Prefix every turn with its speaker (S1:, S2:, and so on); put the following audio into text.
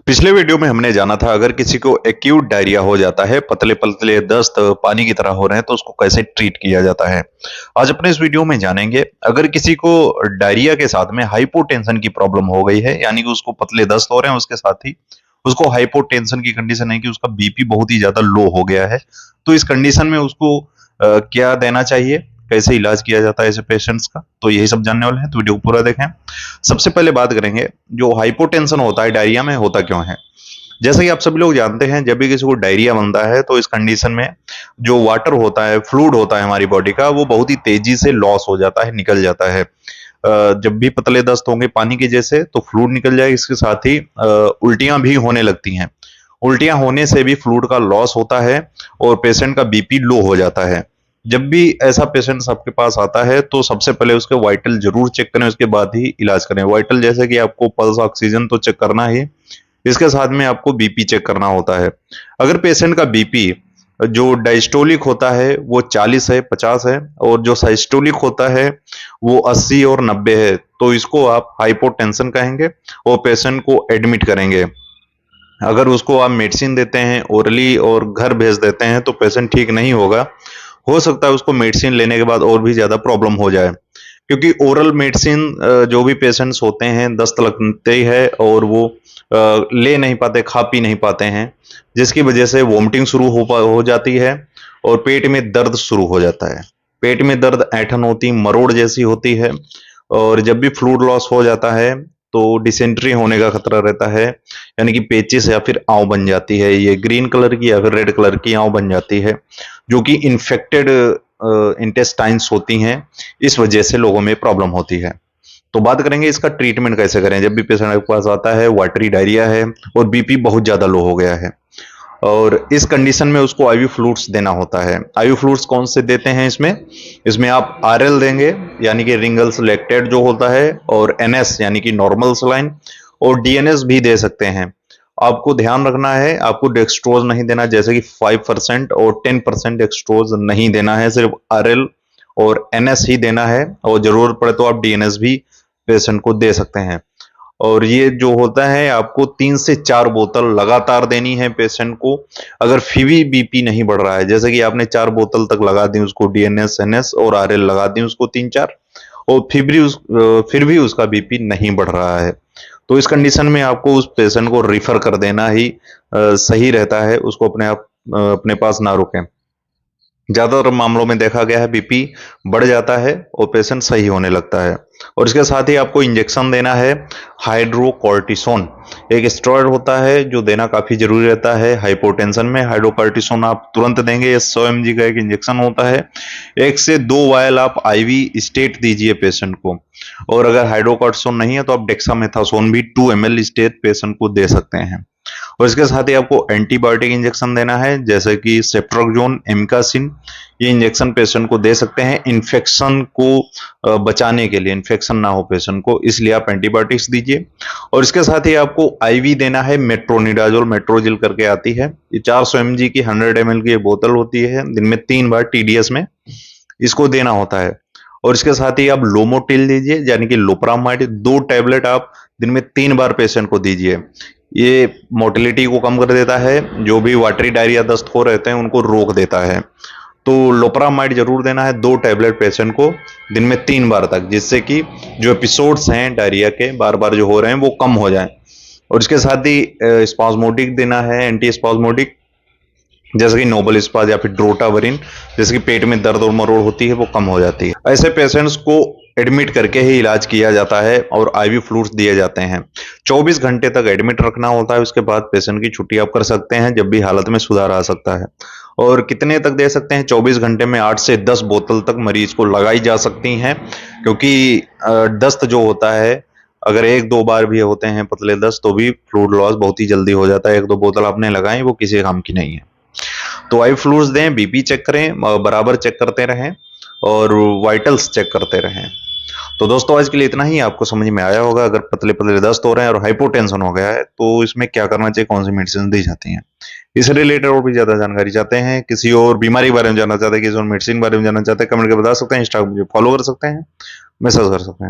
S1: पिछले वीडियो में हमने जाना था अगर किसी को एक्यूट डायरिया हो जाता है, पतले पतले दस्त पानी की तरह हो रहे हैं तो उसको कैसे ट्रीट किया जाता है। आज अपने इस वीडियो में जानेंगे अगर किसी को डायरिया के साथ में हाइपोटेंशन की प्रॉब्लम हो गई है, यानी कि उसको पतले दस्त हो रहे हैं, उसके साथ ही उसको हाइपोटेंशन की कंडीशन है कि उसका बीपी बहुत ही ज्यादा लो हो गया है। तो इस कंडीशन में उसको क्या देना चाहिए, कैसे इलाज किया जाता है ऐसे पेशेंट्स का, तो यही सब जानने वाले हैं, तो वीडियो को पूरा देखें। सबसे पहले बात करेंगे जो हाइपोटेंशन होता है डायरिया में होता क्यों है। जैसा कि आप सभी लोग जानते हैं, जब भी किसी को डायरिया बनता है तो इस कंडीशन में जो वाटर होता है, फ्लूइड होता है हमारी बॉडी का, वो बहुत ही तेजी से लॉस हो जाता है, निकल जाता है। जब भी पतले दस्त होंगे पानी के जैसे तो फ्लूइड निकल जाएगा, इसके साथ ही उल्टियां भी होने लगती हैं। उल्टियां होने से भी फ्लूइड का लॉस होता है और पेशेंट का बीपी लो हो जाता है। जब भी ऐसा पेशेंट आपके पास आता है तो सबसे पहले उसके वाइटल जरूर चेक करें, उसके बाद ही इलाज करें। वाइटल जैसे कि आपको पल्स ऑक्सीजन तो चेक करना ही, इसके साथ में आपको बीपी चेक करना होता है। अगर पेशेंट का बीपी जो डायस्टोलिक होता है वो 40 है, 50 है, और जो साइस्टोलिक होता है वो 80 और 90 है, तो इसको आप हाइपोटेंशन कहेंगे और पेशेंट को एडमिट करेंगे। अगर उसको आप मेडिसिन देते हैं ओरली और घर भेज देते हैं तो पेशेंट ठीक नहीं होगा। हो सकता है उसको मेडिसिन लेने के बाद और भी ज्यादा प्रॉब्लम हो जाए, क्योंकि ओरल मेडिसिन जो भी पेशेंट्स होते हैं दस्त लगते ही है और वो ले नहीं पाते, खा पी नहीं पाते हैं, जिसकी वजह से वोमिटिंग शुरू हो जाती है और पेट में दर्द शुरू हो जाता है। पेट में दर्द, ऐंठन होती, मरोड़ जैसी होती है, और जब भी फ्लूइड लॉस हो जाता है तो डिसेंट्री होने का खतरा रहता है, यानी कि पेचिस या फिर आंव बन जाती है। ये ग्रीन कलर की या फिर रेड कलर की आंव बन जाती है, जो कि इन्फेक्टेड इंटेस्टाइन्स होती हैं। इस वजह से लोगों में प्रॉब्लम होती है। तो बात करेंगे इसका ट्रीटमेंट कैसे करें। जब भी पेशेंट आपके पास आता है, वाटरी डायरिया है और बीपी बहुत ज्यादा लो हो गया है, और इस कंडीशन में उसको आईवी फ्लूइड्स देना होता है। आईवी फ्लूइड्स कौन से देते हैं इसमें? इसमें आप आरएल देंगे, यानी कि रिंगल्स लैक्टेट जो होता है, और एनएस यानी कि नॉर्मल सलाइन, और डीएनएस भी दे सकते हैं। आपको ध्यान रखना है, आपको डेक्सट्रोज नहीं देना, जैसे कि 5% और 10% डेक्सट्रोज नहीं देना है, सिर्फ आरएल और एनएस ही देना है, और जरूरत पड़े तो आप डीएनएस भी पेशेंट को दे सकते हैं। और ये जो होता है आपको 3 से 4 बोतल लगातार देनी है पेशेंट को। अगर फिर भी बीपी नहीं बढ़ रहा है, जैसे कि आपने 4 बोतल तक लगा दी उसको, डीएनएस एनएस और आरएल लगा दी उसको 3-4, और फिर भी उसका बीपी नहीं बढ़ रहा है, तो इस कंडीशन में आपको उस पेशेंट को रिफर कर देना ही सही रहता है। उसको अपने पास ना रोकें। ज्यादातर मामलों में देखा गया है बीपी बढ़ जाता है और पेशेंट सही होने लगता है। और इसके साथ ही आपको इंजेक्शन देना है हाइड्रोकॉर्टिसोन। एक स्टेरॉयड होता है जो देना काफी जरूरी रहता है हाइपोटेंशन में। हाइड्रोकॉर्टिसोन आप तुरंत देंगे, ये 100 mg का एक इंजेक्शन होता है। 1 से 2 वायल आप आईवी स्टेट दीजिए पेशेंट को। और अगर हाइड्रोकॉर्टिसोन नहीं है तो आप डेक्सामेथासोन भी 2 ml स्टेट पेशेंट को दे सकते हैं। और इसके साथ ही आपको एंटीबायोटिक इंजेक्शन देना है, जैसे कि सेफ्ट्रोक्सोन, एमिकासिन। ये इंजेक्शन पेशेंट को दे सकते हैं इन्फेक्शन को बचाने के लिए, इन्फेक्शन ना हो पेशेंट को, इसलिए आप एंटीबायोटिक्स दीजिए। और इसके साथ ही आपको आईवी देना है मेट्रोनिडाजोल, मेट्रोजिल करके आती है। ये 400 mg की 100 ml की बोतल होती है, दिन में 3 बार टीडीएस में इसको देना होता है। और इसके साथ ही आप लोमोटिल दीजिए, यानी कि लोपरामाइड, 2 टैबलेट आप दिन में 3 बार पेशेंट को दीजिए। ये मोटिलिटी को कम कर देता है, जो भी वाटरी डायरिया दस्त हो रहते हैं उनको रोक देता है। तो लोपरामाइड जरूर देना है 2 टैबलेट पेशेंट को दिन में 3 बार तक, जिससे कि जो एपिसोड्स हैं डायरिया के बार बार जो हो रहे हैं वो कम हो जाएं। और इसके साथ ही स्पाज्मोडिक देना है, एंटी स्पाज्मोडिक, जैसे कि नोबल स्पाज या फिर ड्रोटावरिन, जैसे कि पेट में दर्द और मरोड़ होती है वो कम हो जाती है। ऐसे पेशेंट्स को एडमिट करके ही इलाज किया जाता है और आईवी फ्लूइड्स दिए जाते हैं। 24 घंटे तक एडमिट रखना होता है, उसके बाद पेशेंट की छुट्टी आप कर सकते हैं जब भी हालत में सुधार आ सकता है। और कितने तक दे सकते हैं? 24 घंटे में 8 से 10 बोतल तक मरीज को लगाई जा सकती हैं, क्योंकि दस्त जो होता है, अगर 1-2 बार भी होते हैं पतले दस्त तो भी फ्लूइड लॉस बहुत ही जल्दी हो जाता है। 1-2 बोतल आपने लगाई वो किसी काम की नहीं है। तो आई फ्लूइड्स दें, बीपी चेक करें, बराबर चेक करते रहें, और वाइटल्स चेक करते रहें। तो दोस्तों आज के लिए इतना ही। आपको समझ में आया होगा अगर पतले पतले दस्त हो रहे हैं और हाइपोटेंशन हो गया है तो इसमें क्या करना चाहिए, कौन सी मेडिसिन दी जाती हैं। इससे रिलेटेड और भी ज्यादा जानकारी चाहते हैं, किसी और बीमारी के बारे में जानना चाहते हैं, किसी और मेडिसिन के बारे में जानना चाहते हैं, कमेंट करके बता सकते हैं। इंस्टाग्राम मुझे फॉलो कर सकते हैं, मैसेज कर सकते हैं।